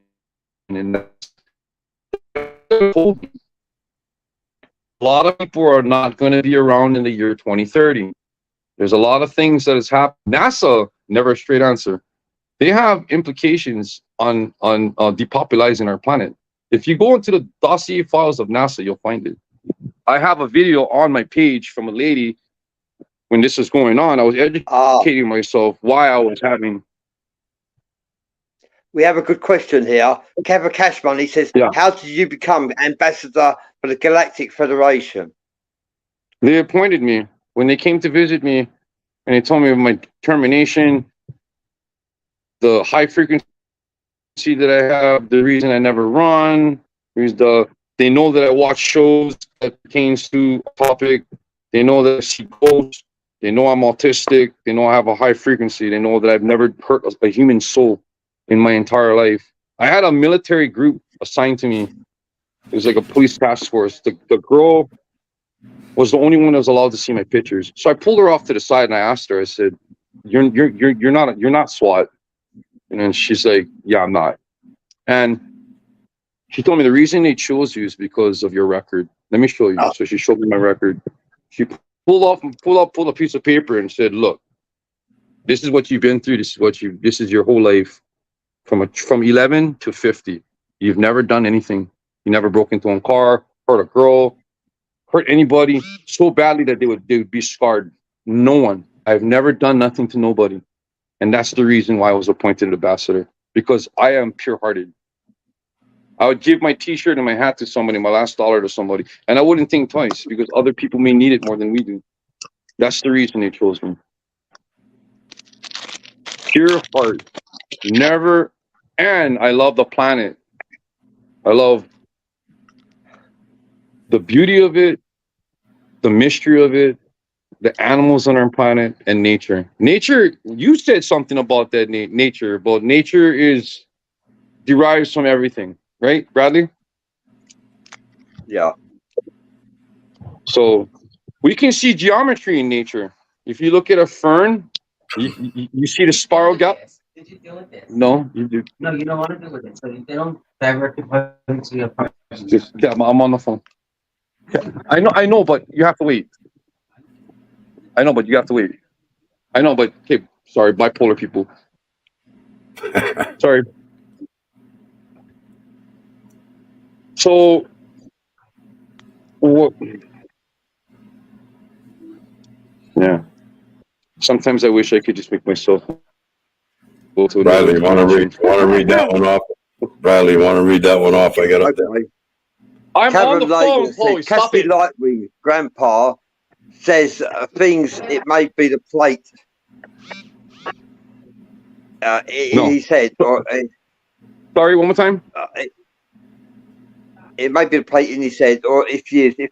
[SPEAKER 2] And a lot of people are not going to be around in the year 2030. There's a lot of things that has happened. NASA, never a straight answer. They have implications on depopulizing our planet. If you go into the dossier files of NASA, you'll find it. I have a video on my page from a lady when this was going on. I was educating myself why I was having.
[SPEAKER 3] We have a good question here. Kevin Cashman, he says,
[SPEAKER 2] Yeah.
[SPEAKER 3] How did you become ambassador for the Galactic Federation?
[SPEAKER 2] They appointed me when they came to visit me, and they told me of my determination, the high frequency that I have, the reason I never run. They know that I watch shows that pertains to a topic. They know that I see ghosts. They know I'm autistic. They know I have a high frequency. They know that I've never hurt a human soul in my entire life. I had a military group assigned to me. It was like a police task force. The girl was the only one that was allowed to see my pictures. So I pulled her off to the side and I asked her, I said, you're not SWAT. And then she's like, yeah, I'm not. And she told me the reason they chose you is because of your record. Let me show you. So she showed me my record. She pulled a piece of paper and said, look, this is what you've been through. This is your whole life. From 11 to 50, you've never done anything. You never broke into a car, hurt a girl, hurt anybody so badly that they would be scarred. No one. I've never done nothing to nobody. And that's the reason why I was appointed ambassador, because I am pure-hearted. I would give my t-shirt and my hat to somebody, my last dollar to somebody, and I wouldn't think twice because other people may need it more than we do. That's the reason they chose me. Pure heart. Never. And I love the planet. I love the beauty of it, the mystery of it, the animals on our planet, and nature. Nature, you said something about that nature, but nature derives from everything, right, Bradley?
[SPEAKER 3] Yeah.
[SPEAKER 2] So we can see geometry in nature. If you look at a fern, you see the spiral gap.
[SPEAKER 4] Did you deal with this?
[SPEAKER 2] No, you do.
[SPEAKER 4] No, you don't want to deal with it. So if they don't divert the question to your part.
[SPEAKER 2] Yeah, I'm on the phone. Yeah, I know, but you have to wait. I know, but you have to wait. I know, but okay, sorry, bipolar people. Sorry. So, what? Yeah. Sometimes I wish I could just make myself go to
[SPEAKER 1] Bradley, you want to read that one off? Bradley, you want to read that one off? I got it.
[SPEAKER 3] Okay.
[SPEAKER 2] I'm on the phone, Chloe. Stop
[SPEAKER 3] Cassie
[SPEAKER 2] it.
[SPEAKER 3] Lightwing, Grandpa, says things, it may be the plate.
[SPEAKER 2] No.
[SPEAKER 3] He said, or
[SPEAKER 2] Sorry, one more time.
[SPEAKER 3] it may be the plate, and he said, or if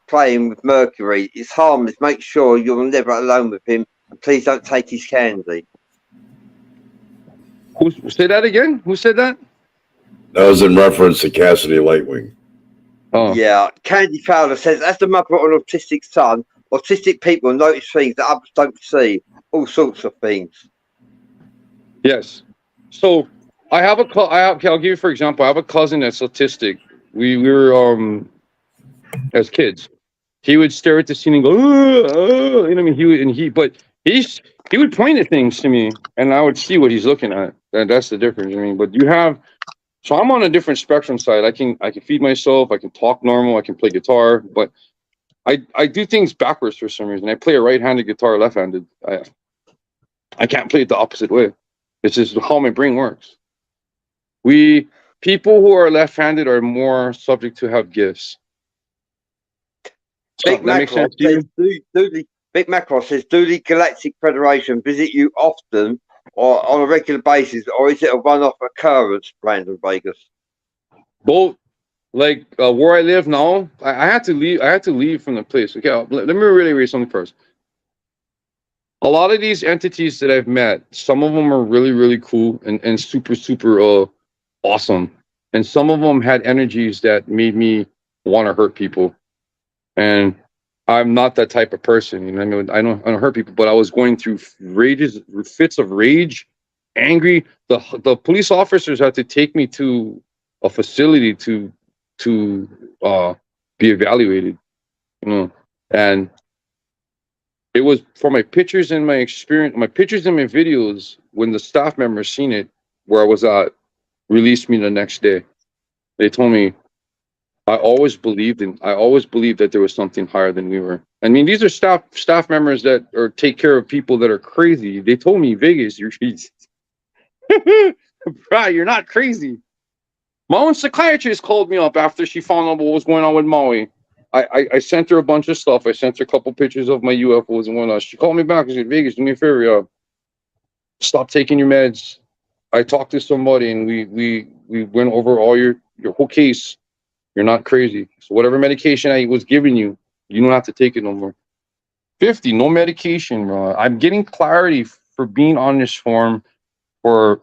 [SPEAKER 3] playing with Mercury, it's harmless. Make sure you're never alone with him, and please don't take his candy.
[SPEAKER 2] Who say that again? Who said that?
[SPEAKER 1] That was in reference to Cassidy Lightwing.
[SPEAKER 2] Oh.
[SPEAKER 3] Yeah, Candy Fowler says, as the mother of an autistic son, autistic people notice things that others don't see, all sorts of things.
[SPEAKER 2] Yes. So I have I'll give you for example. I have a cousin that's autistic. We were as kids. He would stare at the scene and go, you know what I mean? He would point at things to me, and I would see what he's looking at. And that's the difference. I mean, but you have So I'm on a different spectrum side. I can feed myself. I can talk normal. I can play guitar, but I do things backwards for some reason. I play a right-handed guitar left-handed. I can't play it the opposite way. It's just how my brain works. People who are left-handed are more subject to have gifts.
[SPEAKER 3] Big
[SPEAKER 2] So, that makes sense
[SPEAKER 3] Macross
[SPEAKER 2] to you?
[SPEAKER 3] says, Big Macross says, do the Galactic Federation visit you often or on a regular basis, or is it a one-off occurrence, Brandon Vegas?
[SPEAKER 2] Both. Like where I live now, I had to leave. I had to leave from the place. Okay, let me really read something first. A lot of these entities that I've met, some of them are really, really cool and super, super awesome. And some of them had energies that made me want to hurt people. And I'm not that type of person. You know, I mean, I don't hurt people, but I was going through fits of rage, angry. The police officers had to take me to a facility to be evaluated, you know. And it was for my pictures and my experience, my pictures and my videos, when the staff members seen it where I was at, released me the next day. They told me, I always believed that there was something higher than we were. I mean, these are staff members that take care of people that are crazy. They told me, Vegas, you're right, you're not crazy. My own psychiatrist called me up after she found out what was going on with Maui. I sent her a bunch of stuff. I sent her a couple pictures of my UFOs and whatnot. She called me back and said, Vegas, do me a favor, stop taking your meds. I talked to somebody and we went over all your whole case. You're not crazy. So whatever medication I was giving you, you don't have to take it no more. 50, no medication, bro. I'm getting clarity for being on this forum, for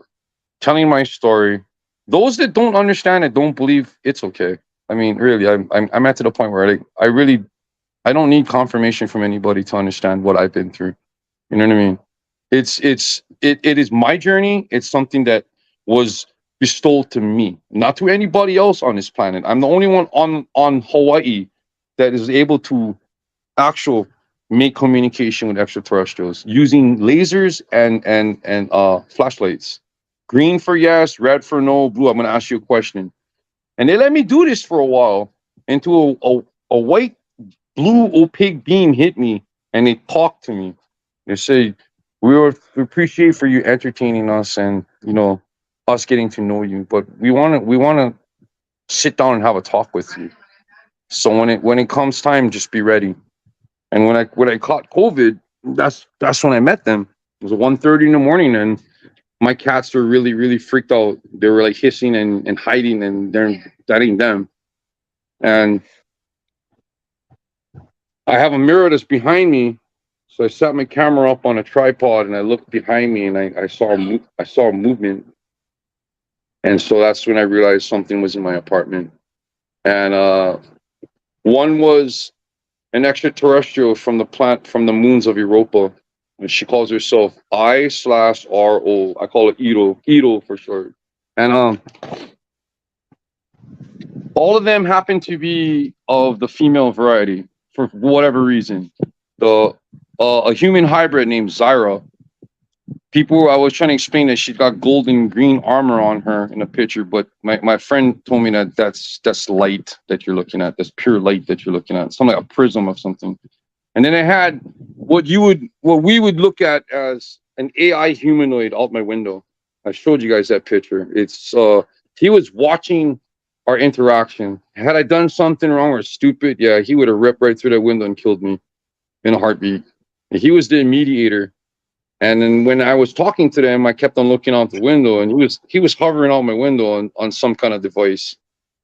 [SPEAKER 2] telling my story. Those that don't understand it, don't believe, it's okay. I mean, really, I'm at to the point where I don't need confirmation from anybody to understand what I've been through. You know what I mean? It is my journey. It's something that was bestowed to me, not to anybody else on this planet. I'm the only one on Hawaii that is able to make communication with extraterrestrials using lasers and flashlights. Green for yes, red for no, blue, I'm going to ask you a question. And they let me do this for a while until a white, blue, opaque beam hit me and they talked to me. They say, we appreciate for you entertaining us and, you know, us getting to know you, but we want to sit down and have a talk with you. So when it comes time, just be ready. And when I caught COVID, that's when I met them. It was 1:30 in the morning and my cats were really, really freaked out. They were like hissing and hiding, and that ain't them. And I have a mirror that's behind me, so I set my camera up on a tripod and I looked behind me and I saw a movement. And so that's when I realized something was in my apartment. And one was an extraterrestrial from the moons of Europa. And she calls herself I/RO. I call it Iro for short. And all of them happen to be of the female variety for whatever reason. A human hybrid named Zyra. I was trying to explain that she's got golden green armor on her in a picture, but my friend told me that that's light that you're looking at. That's pure light that you're looking at. Something like a prism of something. And then I had what we would look at as an AI humanoid out my window. I showed you guys that picture. It's he was watching our interaction. Had I done something wrong or stupid, yeah, he would have ripped right through that window and killed me in a heartbeat. And he was the mediator. And then when I was talking to them, I kept on looking out the window, and he was hovering out my window on some kind of device.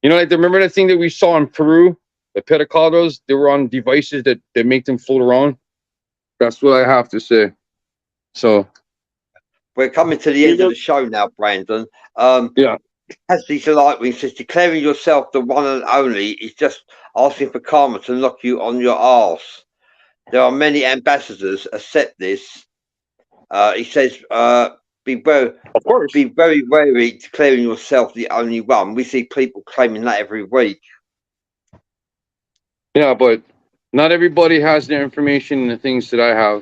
[SPEAKER 2] You know, like remember that thing that we saw in Peru? The petacados, they were on devices that make them float around. That's what I have to say. So
[SPEAKER 3] we're coming to the end of the show now, Brandon.
[SPEAKER 2] Yeah.
[SPEAKER 3] Cassidy Lightwing says, declaring yourself the one and only is just asking for karma to knock you on your arse. There are many ambassadors. Accept this. He says, be very wary declaring yourself the only one. We see people claiming that every week.
[SPEAKER 2] Yeah, but not everybody has the information and the things that I have.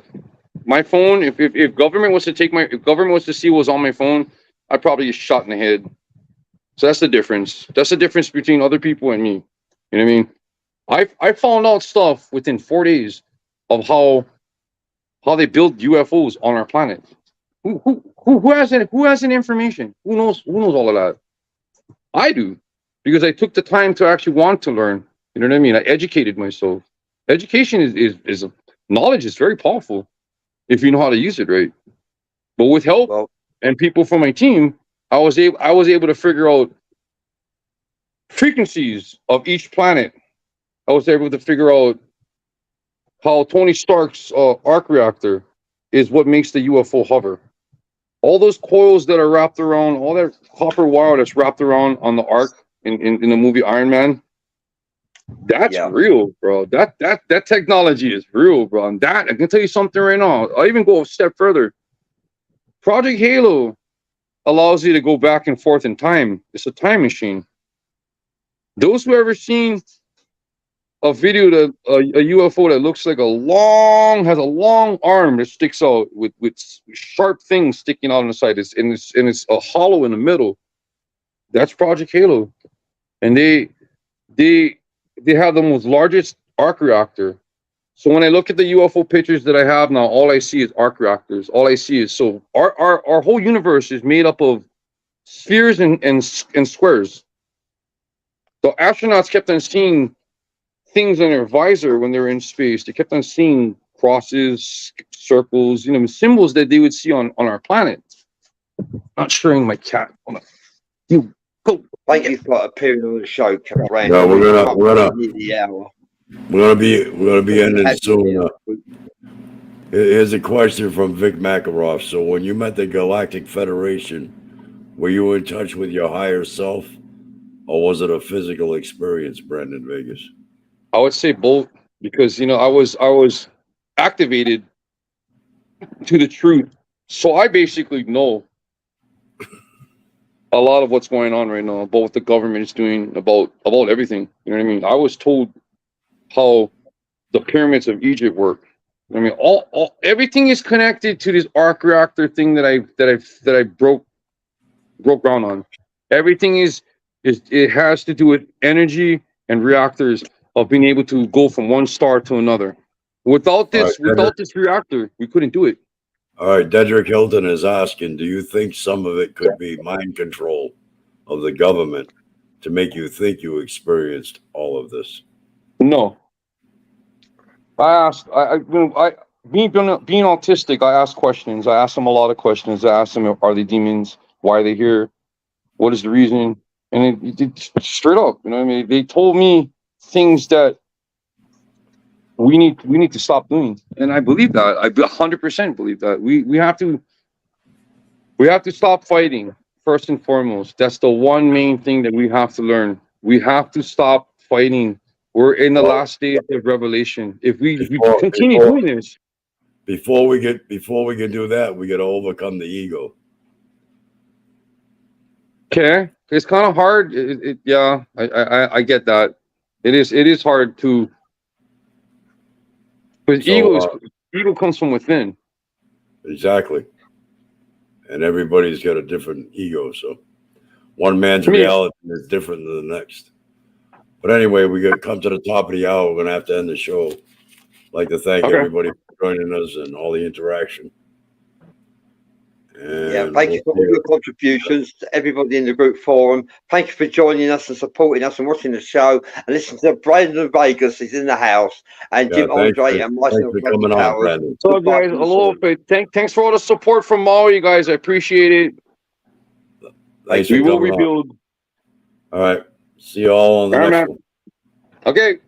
[SPEAKER 2] My phone, if government was to see what was on my phone, I'd probably get shot in the head. So that's the difference. That's the difference between other people and me. You know what I mean? I found out stuff within 4 days of how they build UFOs on our planet. Who has it? Who has any information? Who knows all of that? I do, because I took the time to actually want to learn. You know what I mean? I educated myself. Education is knowledge is very powerful if you know how to use it right. But with help and people from my team, I was able to figure out frequencies of each planet. I was able to figure out how Tony Stark's arc reactor is what makes the UFO hover. All those coils that are wrapped around, all that copper wire that's wrapped around on the arc in the movie Iron Man, that's real, bro. That technology is real, bro. And that, I can tell you something right now. I'll even go a step further. Project Halo allows you to go back and forth in time. It's a time machine. Those who ever seen a video that a UFO that looks like has a long arm that sticks out with sharp things sticking out on the side. It's a hollow in the middle. That's Project Halo, and they have the most largest arc reactor. So when I look at the UFO pictures that I have now, all I see is arc reactors. All I see is our whole universe is made up of spheres and squares. The astronauts kept on seeing things on their visor when they were in space. They kept on seeing crosses, circles, symbols that they would see on our planet. Not sharing my cat. You go.
[SPEAKER 3] Thank you for appearing on the show, Captain.
[SPEAKER 1] No, we're gonna be ending soon. Here's a question from Vic Makarov. So when you met the Galactic Federation, were you in touch with your higher self, or was it a physical experience, Brandon Vegas?
[SPEAKER 2] I would say both, because I was activated to the truth. So I basically know a lot of what's going on right now, about what the government is doing, about everything. You know what I mean? I was told how the pyramids of Egypt work. I mean, everything is connected to this arc reactor thing that I broke ground on. Everything it has to do with energy and reactors of being able to go from one star to another. Without this reactor, we couldn't do it.
[SPEAKER 1] All right, Dedrick Hilton is asking, do you think some of it could be mind control of the government to make you think you experienced all of this?
[SPEAKER 2] No. Being autistic, I ask questions. I ask them a lot of questions. I ask them, are they demons? Why are they here? What is the reason? And it straight up, I mean, they told me things that we need to stop doing, and I believe that. I 100% believe that we have to stop fighting first and foremost. That's the one main thing that we have to learn. We have to stop fighting. We're in the last stage of revelation. If we continue doing this,
[SPEAKER 1] before we can do that, we got to overcome the ego.
[SPEAKER 2] Okay, it's kind of hard. I get that. It is hard to, because ego comes from within.
[SPEAKER 1] Exactly. And everybody's got a different ego, so one man's reality is different than the next. But anyway, we got to come to the top of the hour. We're going to have to end the show. I'd like to thank everybody for joining us and all the interaction. And
[SPEAKER 3] thank you for all your contributions to everybody in the group forum. Thank you for joining us and supporting us and watching the show. And listen to Brandon Vegas, he's in the house, and Jim Andre and myself.
[SPEAKER 2] So guys, aloha. Thanks for all the support from all you guys. I appreciate it. We will rebuild.
[SPEAKER 1] All right. See you all on the next one.
[SPEAKER 2] Okay.